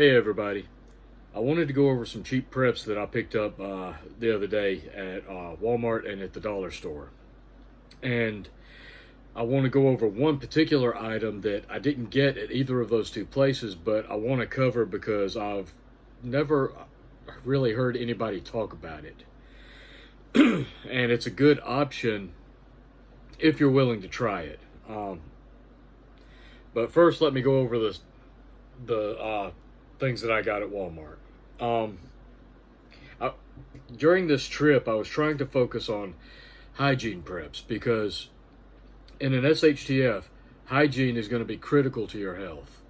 Hey everybody, I wanted to go over some cheap preps that I picked up the other day at Walmart and at the dollar store. And I want to go over one particular item that I didn't get at either of those two places, but I want to cover because I've never really heard anybody talk about it. And it's a good option if you're willing to try it. But first, let me go over the things that I got at Walmart. Um, I, During this trip, I was trying to focus on hygiene preps because in an SHTF, hygiene is going to be critical to your health.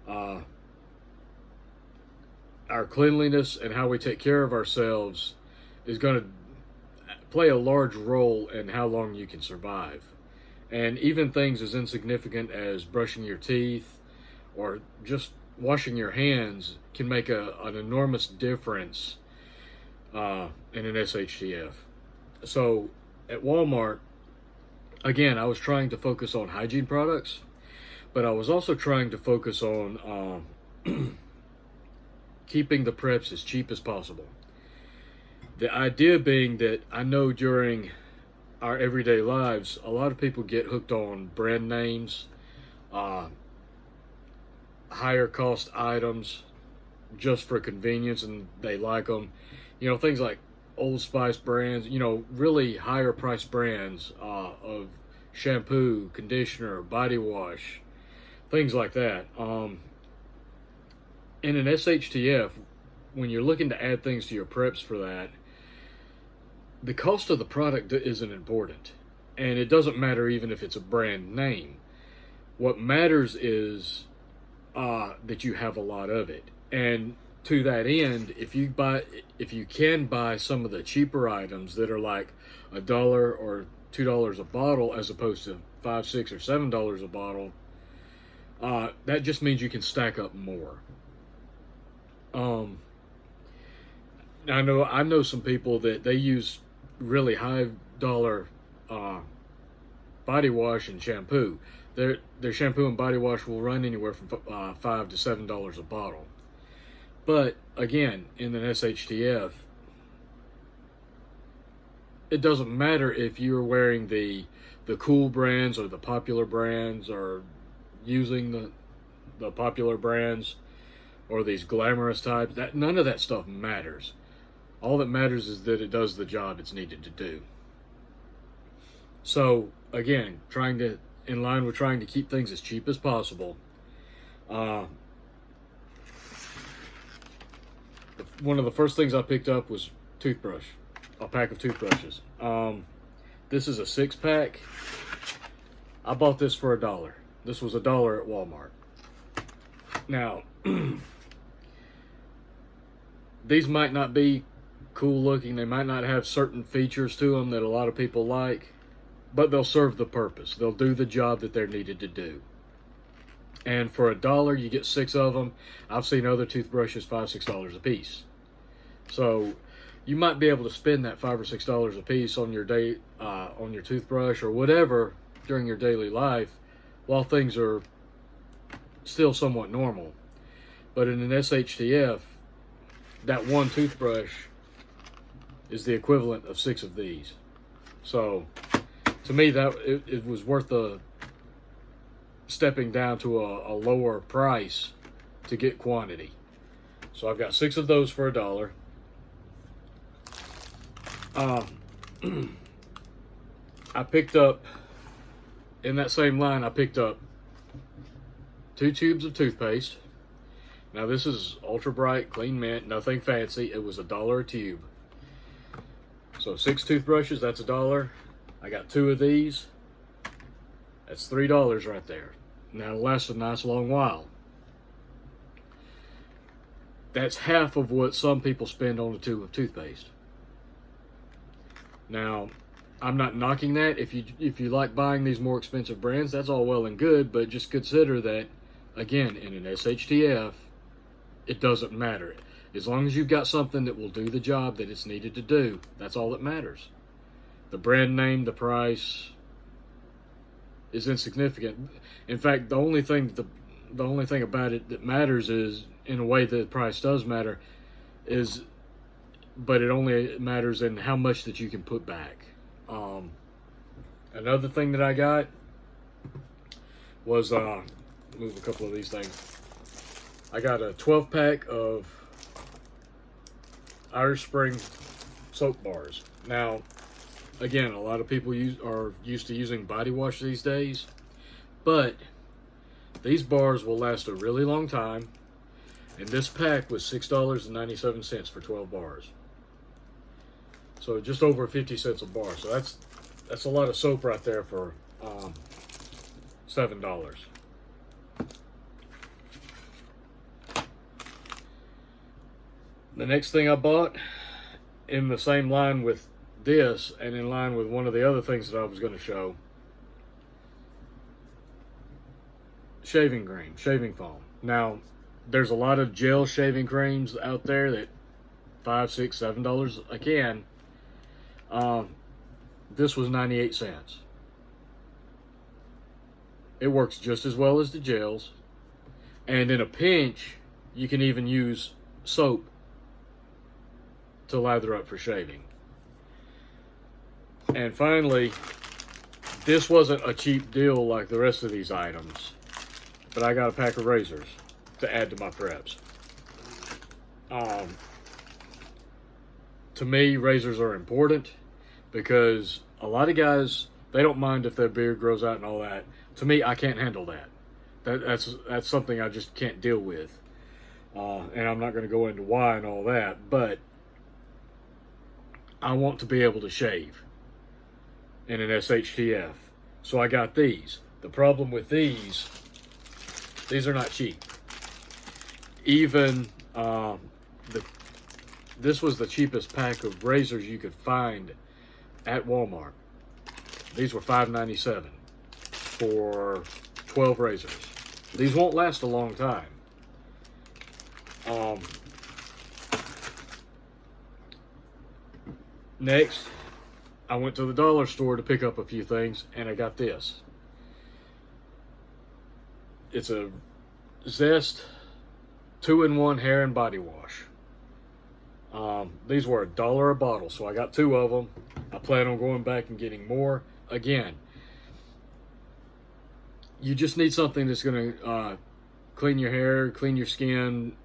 Uh, our cleanliness and how we take care of ourselves is going to play a large role in how long you can survive. And even things as insignificant as brushing your teeth or just washing your hands can make an enormous difference in an SHTF. So at Walmart, again, I was trying to focus on hygiene products, but I was also trying to focus on keeping the preps as cheap as possible. The idea being that I know during our everyday lives, a lot of people get hooked on brand names, higher cost items just for convenience, and they like them. Things like Old Spice brands, really higher price brands of shampoo, conditioner, body wash, things like that. In an SHTF, when you're looking to add things to your preps for that, the cost of the product isn't important. And it doesn't matter even if it's a brand name. What matters is that you have a lot of it. And to that end, if you can buy some of the cheaper items that are like $1 or $2 a bottle, as opposed to $5, $6, or $7 a bottle, that just means you can stack up more. I know some people that they use really high dollar body wash and shampoo. Their shampoo and body wash will run anywhere from $5 to $7 a bottle. But again, in an SHTF, it doesn't matter if you're wearing the cool brands or the popular brands, or using the popular brands or these glamorous types. That none of that stuff matters. All that matters is that it does the job it's needed to do. So again, in line with trying to keep things as cheap as possible. One of the first things I picked up was a pack of toothbrushes. This is a 6-pack. I bought this for $1. This was $1 at Walmart. Now, these might not be cool looking. They might not have certain features to them that a lot of people like, but they'll serve the purpose. They'll do the job that they're needed to do. And for $1, you get 6 of them. I've seen other toothbrushes $5, $6 a piece. So you might be able to spend that $5 or $6 a piece on your on your toothbrush or whatever during your daily life, while things are still somewhat normal. But in an SHTF, that one toothbrush is the equivalent of 6 of these. So to me, that it was worth the stepping down to a lower price to get quantity. So I've got 6 of those for $1. I picked up, in that same line, I picked up 2 tubes of toothpaste. Now this is ultra bright, clean mint, nothing fancy. It was $1 a tube. So 6 toothbrushes, that's $1. I got 2 of these. That's $3 right there. Now it'll last a nice long while. That's half of what some people spend on a tube of toothpaste. Now, I'm not knocking that. If you like buying these more expensive brands, that's all well and good, but just consider that, again, in an SHTF, it doesn't matter. As long as you've got something that will do the job that it's needed to do, that's all that matters. The brand name, the price is insignificant. In fact, the only thing the only thing about it that matters is, in a way, the price does matter, is, but it only matters in how much that you can put back. Another thing that I got was move a couple of these things. I got a 12 pack of Irish Spring soap bars. Now, again, a lot of people are used to using body wash these days, but these bars will last a really long time, and this pack was $6.97 for 12 bars. So just over 50 cents a bar. So that's a lot of soap right there for $7. The next thing I bought, in the same line with this and in line with one of the other things that I was going to show, shaving cream, shaving foam. Now, there's a lot of gel shaving creams out there that $5, $6, $7 a can. This was 98 cents. It works just as well as the gels, and in a pinch, you can even use soap to lather up for shaving. And finally, this wasn't a cheap deal like the rest of these items, but I got a pack of razors to add to my preps. To me, razors are important because a lot of guys, they don't mind if their beard grows out and all that. To me, I can't handle that. That's something I just can't deal with. And I'm not going to go into why and all that, but I want to be able to shave in an SHTF. So I got these. The problem with these are not cheap. Even this was the cheapest pack of razors you could find at Walmart. These were $5.97 for 12 razors. These won't last a long time. Next, I went to the dollar store to pick up a few things, and I got this. It's a Zest 2-in-1 hair and body wash. These were $1 a bottle, so I got 2 of them. I plan on going back and getting more. Again, you just need something that's going to clean your hair, clean your skin,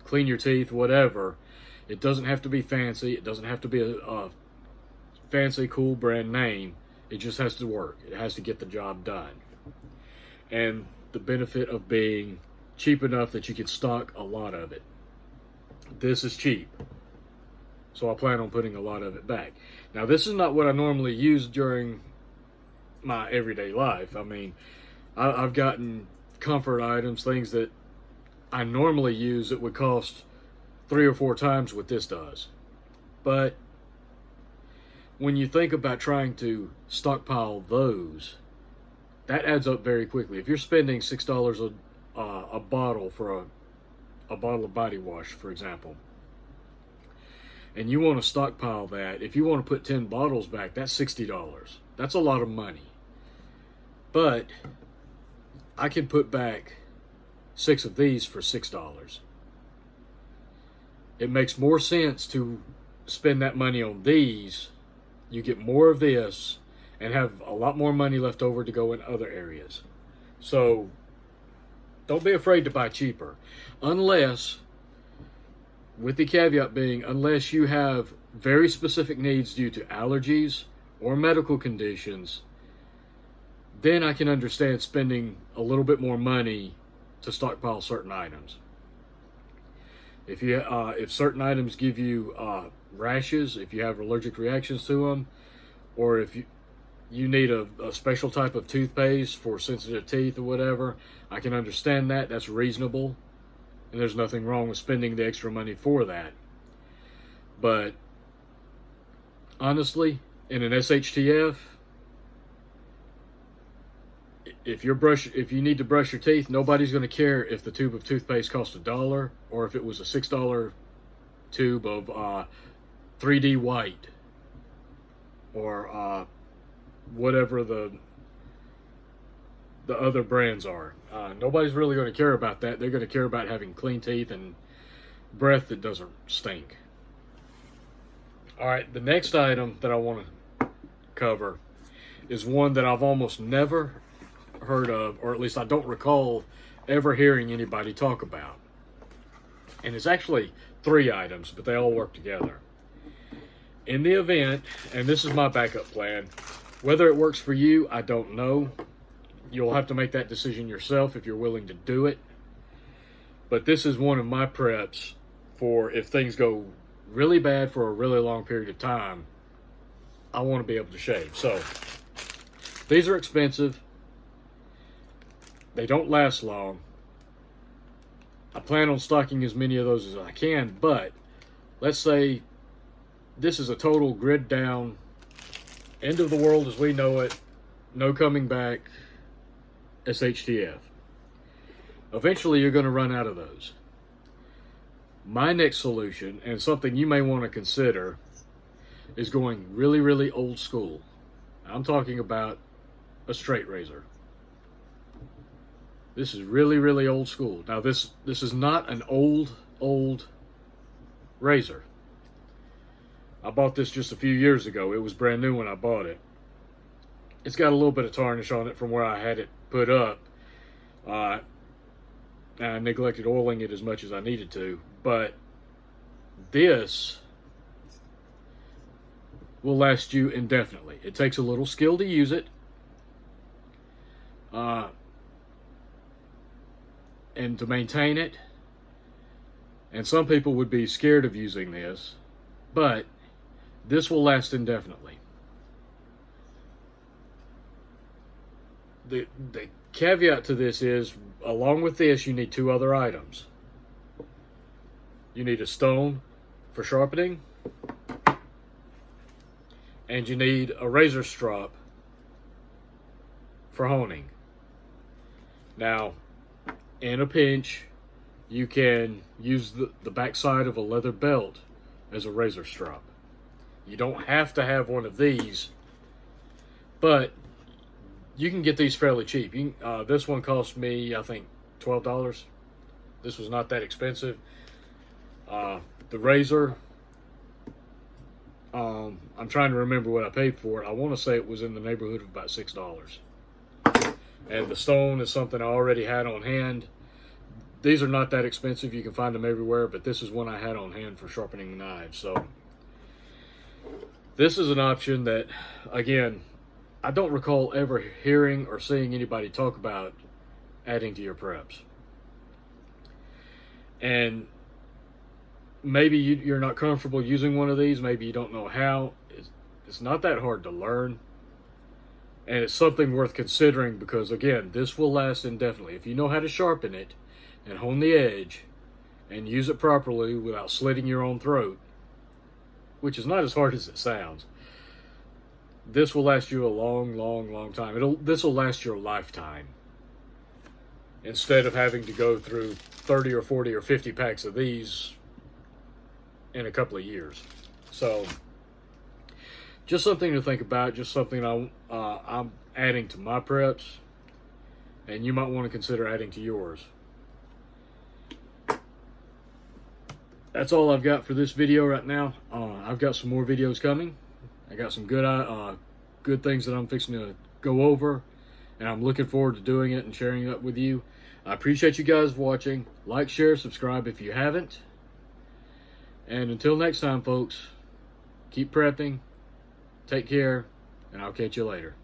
clean your teeth, whatever. It doesn't have to be fancy. It doesn't have to be a fancy, cool brand name. It just has to work. It has to get the job done. And the benefit of being cheap enough that you can stock a lot of it. This is cheap, so I plan on putting a lot of it back. Now, this is not what I normally use during my everyday life. I mean, I've gotten comfort items, things that I normally use that would cost 3 or 4 times what this does. But when you think about trying to stockpile those, that adds up very quickly. If you're spending $6 a bottle for a bottle of body wash, for example, and you want to stockpile that, if you want to put 10 bottles back, that's $60. That's a lot of money. But I can put back 6 of these for $6. It makes more sense to spend that money on these. You get more of this and have a lot more money left over to go in other areas. So don't be afraid to buy cheaper, unless, with the caveat being, unless you have very specific needs due to allergies or medical conditions, then I can understand spending a little bit more money to stockpile certain items. If certain items give you rashes, if you have allergic reactions to them, or if you need a special type of toothpaste for sensitive teeth or whatever, I can understand that. That's reasonable, and there's nothing wrong with spending the extra money for that. But honestly, in an SHTF, if you need to brush your teeth, nobody's going to care if the tube of toothpaste cost $1 or if it was a $6 tube of 3D white or whatever the the other brands are. Nobody's really going to care about that. They're going to care about having clean teeth and breath that doesn't stink. All right, the next item that I want to cover is one that I've almost never heard of, or at least I don't recall ever hearing anybody talk about. And it's actually 3 items, but they all work together. In the event, and this is my backup plan, whether it works for you, I don't know. You'll have to make that decision yourself if you're willing to do it. But this is one of my preps for if things go really bad for a really long period of time, I want to be able to shave. So, these are expensive. They don't last long. I plan on stocking as many of those as I can, but let's say this is a total grid down, end of the world as we know it, no coming back, SHTF. Eventually you're going to run out of those. My next solution, and something you may want to consider, is going really, really old school. I'm talking about a straight razor. This is really, really old school. Now this is not an old razor. I bought this just a few years ago. It was brand new when I bought it. It's got a little bit of tarnish on it from where I had it put up. I neglected oiling it as much as I needed to, but this will last you indefinitely. It takes a little skill to use it. And to maintain it. And some people would be scared of using this, but this will last indefinitely. The caveat to this is, along with this, you need 2 other items. You need a stone for sharpening, and you need a razor strop for honing. Now, in a pinch, you can use the backside of a leather belt as a razor strop. You don't have to have one of these, but you can get these fairly cheap. This one cost me, I think, $12. This was not that expensive. The razor, I'm trying to remember what I paid for it. I want to say it was in the neighborhood of about $6. And the stone is something I already had on hand. These are not that expensive. You can find them everywhere, but this is one I had on hand for sharpening knives. So this is an option that, again, I don't recall ever hearing or seeing anybody talk about adding to your preps. And maybe you're not comfortable using one of these. Maybe you don't know how. It's not that hard to learn. And it's something worth considering because, again, this will last indefinitely. If you know how to sharpen it and hone the edge and use it properly without slitting your own throat, which is not as hard as it sounds, this will last you a long, long, long time. This will last your lifetime. Instead of having to go through 30 or 40 or 50 packs of these in a couple of years. So, just something to think about, just something I'm adding to my preps, and you might want to consider adding to yours. That's all I've got for this video right now. I've got some more videos coming. I got some good things that I'm fixing to go over, and I'm looking forward to doing it and sharing it with you. I appreciate you guys watching. Like, share, subscribe if you haven't. And until next time, folks, keep prepping. Take care, and I'll catch you later.